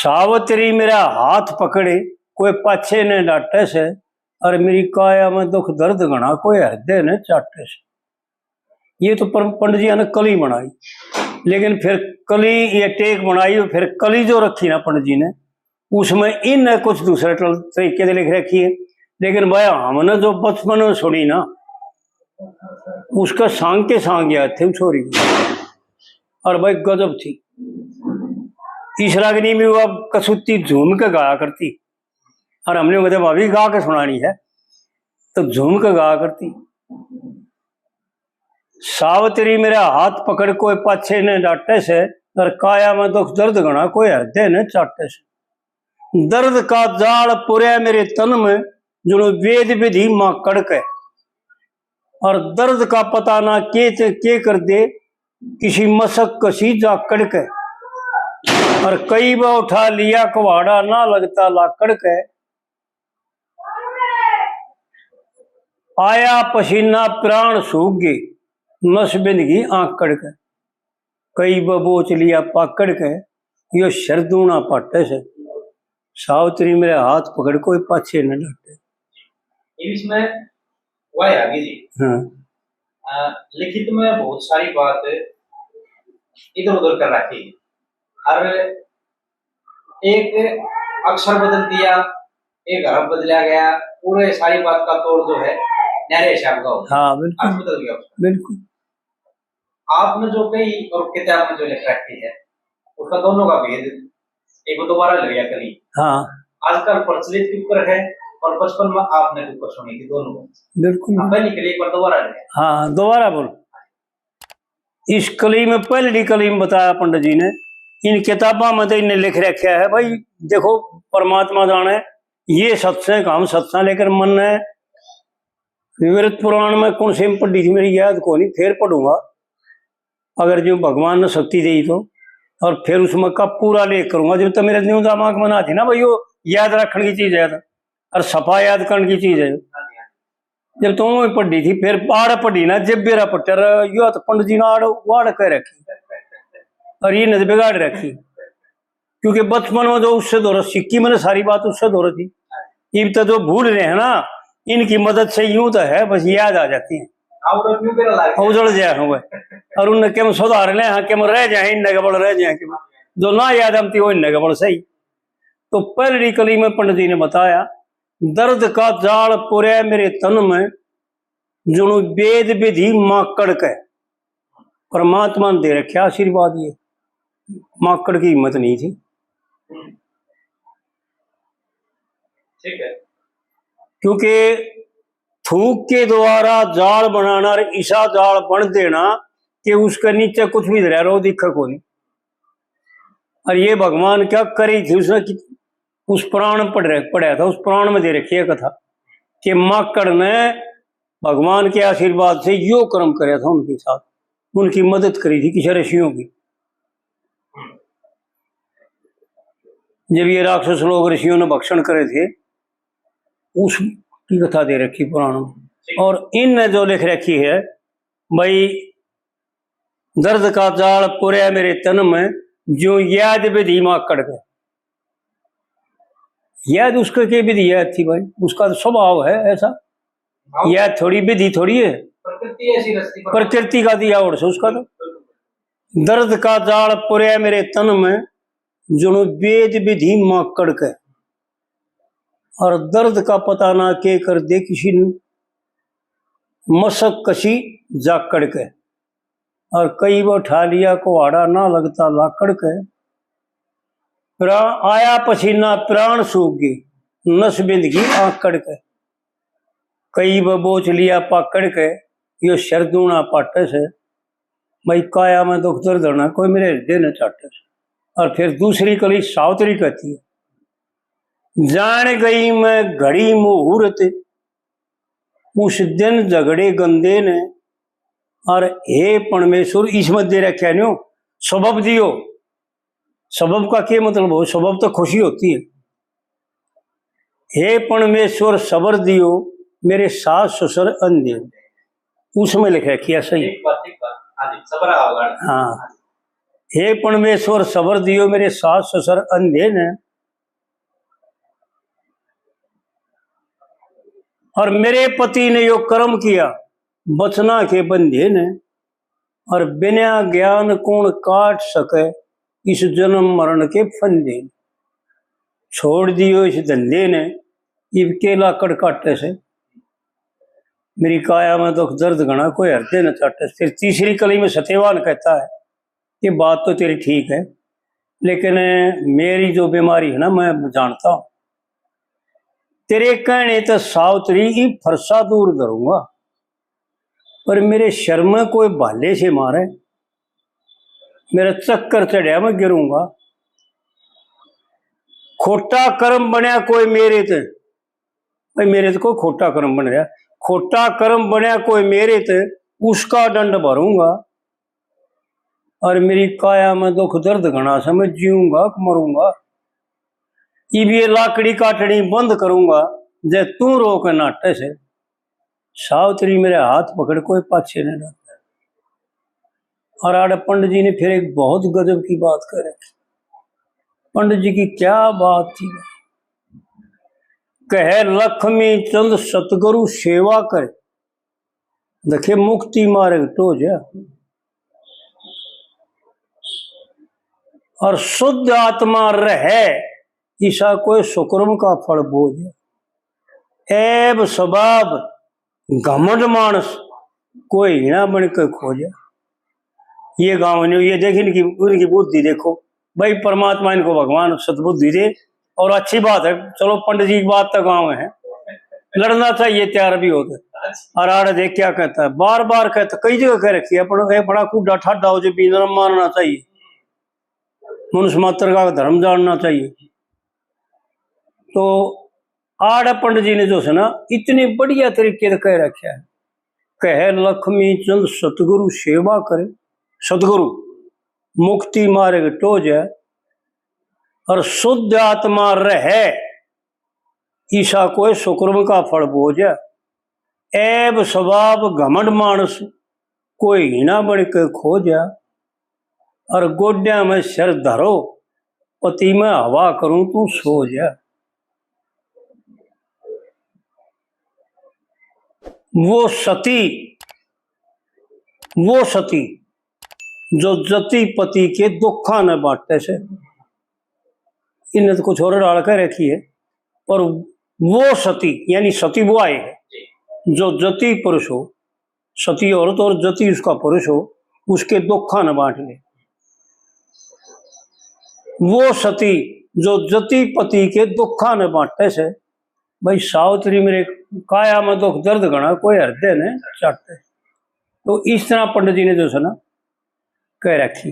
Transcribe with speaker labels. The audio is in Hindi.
Speaker 1: सावत्री मेरा हाथ पकड़े कोई पाछे ने डाटे से, और मेरी काया में दुख दर्द गणा कोई हृदय ने चाटे से। ये तो पंडित जी ने कली बनाई, लेकिन फिर कली ये टेक बनाई और फिर कली जो रखी ना पंडित जी ने, उसमें इन कुछ दूसरे तरीके से लिख रखी है। लेकिन भाई हमने जो बचपन में सुनी ना, उसका सांग के सांग याद थे छोरी, और भाई गजब थी। इस रागनी में वो अब कसूती झूम के गाया करती, और हमने कहते भाभी गा के सुनानी है, तो झूम के गाया करती। सावत्री मेरा हाथ पकड़ कोई पाछे ने डाटे से, और काया में दुख दर्द गणा कोई हृदय ने चाटे से। दर्द का जाल पुरे मेरे तन में, जुनो वेद विधि मां कड़के, और दर्द का पता ना के कर दे किसी मशक कसी जा कड़के, और कई बार उठा लिया कुहाड़ा ना लगता लाकड़ के। आया पसीना प्राण सूख गए, नस बिंदगी आंख कड़के, कई बोच लिया पाकड़ के, यो शरदूना पाटे से। सावत्री मेरे हाथ पकड़ कोई पाछे न डटे।
Speaker 2: इसमें वह आगे जी।
Speaker 1: हाँ।
Speaker 2: लिखित में बहुत सारी बात इधर उधर कर रखी है, और एक अक्षर बदल दिया, एक हरफ बदला गया, पूरे सारी बात का तोड़ जो है न्यारे हिसाब का होगा।
Speaker 1: हाँ बिल्कुल,
Speaker 2: अर्थ बदल गया
Speaker 1: बिल्कुल।
Speaker 2: आपने जो कही और किताब में जो लिख रखी है, उसका दोनों का भेद एक दोबारा लग गया कली।
Speaker 1: हाँ
Speaker 2: आजकल प्रचलित कुकर है, और बचपन में आपने कुकर सुनी थी, दोनों
Speaker 1: बिल्कुल।
Speaker 2: पहली कली एक बार दोबारा लग गया।
Speaker 1: हाँ दोबारा बोल। इस कली में पहली कली में बताया पंडित जी ने, इन किताबों में तो इन्हें लिख रखा है भाई देखो परमात्मा जाने ये सत्संग हम सत्संग लेकर मन है। विवृत पुराण में कौन से पढ़ी थी मेरी याद को नहीं, फिर पढ़ूंगा अगर जो भगवान ने शक्ति दी तो, और फिर उसमें का पूरा लेख करूंगा। जब तो मेरे न्यू दिमाग में ना थी ना भाई वो याद रखने की चीज है और सफा याद करने की चीज है। जब तुम पढ़ी थी फिर आड़ पढ़ी ना, जब बेरा पट्टर यो तो पंडित जी ने आड़ वाड़ कर रखी, और ये नद बिगाड़ रखी, क्योंकि बचपन में जो उससे दौरा सिक्की मैंने सारी बात उससे दौरा थी। ये तो जो भूल रहे हैं ना, इनकी मदद से यूं तो है बस याद आ जाती है, उजड़ जाए हुए, और उनने केम सुधार ले हाँ केम रह जाए, इन गबड़ रह जाए, जो ना याद आती वो इन गबड़ सही। तो पहली कली में पंडित जी ने बताया, दर्द का जाल पुरे मेरे तन में, जुणु वेद विधि माकड़ के। परमात्मा ने दे रखे आशीर्वाद, ये माकड़ की हिम्मत नहीं थी।
Speaker 2: ठीक है,
Speaker 1: क्योंकि थूक के द्वारा जाल बनाना और ऐसा जाल बन देना कि उसके नीचे कुछ भी रह रहा हो दिखा को नहीं। और ये भगवान क्या करी थी, उसने उस पुराण पढ़ा था, उस पुराण में दे रखी है कथा कि माकड़ ने भगवान के आशीर्वाद से यो कर्म कराया था उनके साथ, उनकी मदद करी थी किसी ऋषियों की। जब ये राक्षस लोग ऋषियों ने भक्षण करे थे, उसकी कथा दे रखी पुराण में। और इन जो लिख रखी है भाई, दर्द का जाल पुरे मेरे तन में, जो याद विधि माकड़ के। याद उसका क्या विधि याद थी भाई, उसका तो स्वभाव है ऐसा, याद थोड़ी विधि थोड़ी है, प्रकृति का दिया और से उसका तो। दर्द का जाल पुरे मेरे तन में, जो वेद विधि माकड़ के, और दर्द का पता ना के कर दे किसी ने मशक कसी जाकड़ के, और कई बार उठा लिया कुहाड़ा ना लगता लाकड़ के। आया पसीना प्राण सूख गई, नस बिंदगी आंख कड़ के, कई बार बोच लिया पाकड़ के, यो शरदूना पाटे से। भाई काया में दुख दर्द ना कोई मेरे हृदय न चाटे से। और फिर दूसरी कली सावत्री कहती है, जान गई मैं घड़ी मुहूर्त, उस दिन झगड़े गंदे ने, और हे परमेश्वर इस मध्य रखा न्यो सबब दियो। सबब का क्या मतलब हो, सबब तो खुशी होती है। हे परमेश्वर सबर दियो, मेरे सास ससुर अंधे, उसमें लिख रखी है सही।
Speaker 2: हाँ,
Speaker 1: हे परमेश्वर सबर दियो मेरे सास ससुर अंधे ने, और मेरे पति ने यो कर्म किया बचना के बंधे ने, और बिना ज्ञान कौन काट सके इस जन्म मरण के फंदे ने। छोड़ दियो इस धंधे ने इब केला कड़काटे से, मेरी काया में दुख दर्द घना कोई हृदय न चाटे। फिर तीसरी कली में सत्यवान कहता है ये बात तो तेरी ठीक है, लेकिन मेरी जो बीमारी है ना मैं जानता हूं, तेरे कहने तो सावत्री ही फरसा दूर धरूंगा, पर मेरे शर्म में कोई भाले से मारे, मेरा चक्कर चढ़िया मैं गिरूंगा। खोटा कर्म बनया कोई मेरे ते, भाई मेरे तो कोई खोटा कर्म बन रहा, खोटा कर्म बनया कोई मेरे ते उसका दंड भरूंगा, और मेरी काया में दुख दर्द घना से मैं जीऊंगा मरूंगा। इब ये लाकड़ी काटनी बंद करूंगा जे तू रोक नाटे से, सावत्री मेरे हाथ पकड़ कोई पाछे नहीं रहता। और आड़े पंडित जी ने फिर एक बहुत गजब की बात करे। पंडित जी की क्या बात थी, कहे लक्ष्मी चंद सतगुरु सेवा करे, देखे मुक्ति मार्ग तो जा, और शुद्ध आत्मा रहे ईसा कोई सुकर्म का फल बोझ। एब स्वभाव घमंड मानस कोई हिना बन के खोजे। ये गांव ने ये देखी उनकी बुद्धि देखो, भाई परमात्मा इनको भगवान सद्बुद्धि दे, और अच्छी बात है, चलो पंडित जी की बात तक गाँव है, लड़ना चाहिए तैयार भी होते। और आड़े देख क्या कहता है, बार बार कहता, कई जगह कह रखी है बड़ा कूड़ा ठाडा हो जो भी मानना चाहिए, मनुष्य मात्र का धर्म जानना चाहिए। तो आड़े पंडित जी ने जो है ना इतनी बढ़िया तरीके से कह रखा है, कहे लक्ष्मी चंद सतगुरु सेवा करे, सतगुरु मुक्ति मार्ग तो जाए, और शुद्ध आत्मा रहे ईसा कोई सुकर्म का फल बोझ। एब स्वभाव घमंड मानस कोई हिना बन के खोजा, और गोड्या में सिर धरो पति में हवा करूं तू सो जा। वो सती जो जति पति के दुखा न बांटते से, इन्हें तो कुछ और डाल कर रखी है, पर वो सती यानी सती वो आए है जो जति पुरुष हो, सती औरत और जति उसका पुरुष हो, उसके दुखा न बांट ले। वो सती जो जति पति के दुखा न बांटते से, भाई सावत्री मेरे काया में दुख दर्द घना कोई हृदय ने चाटते। तो इस तरह पंडित जी ने जो है ना कह रखी।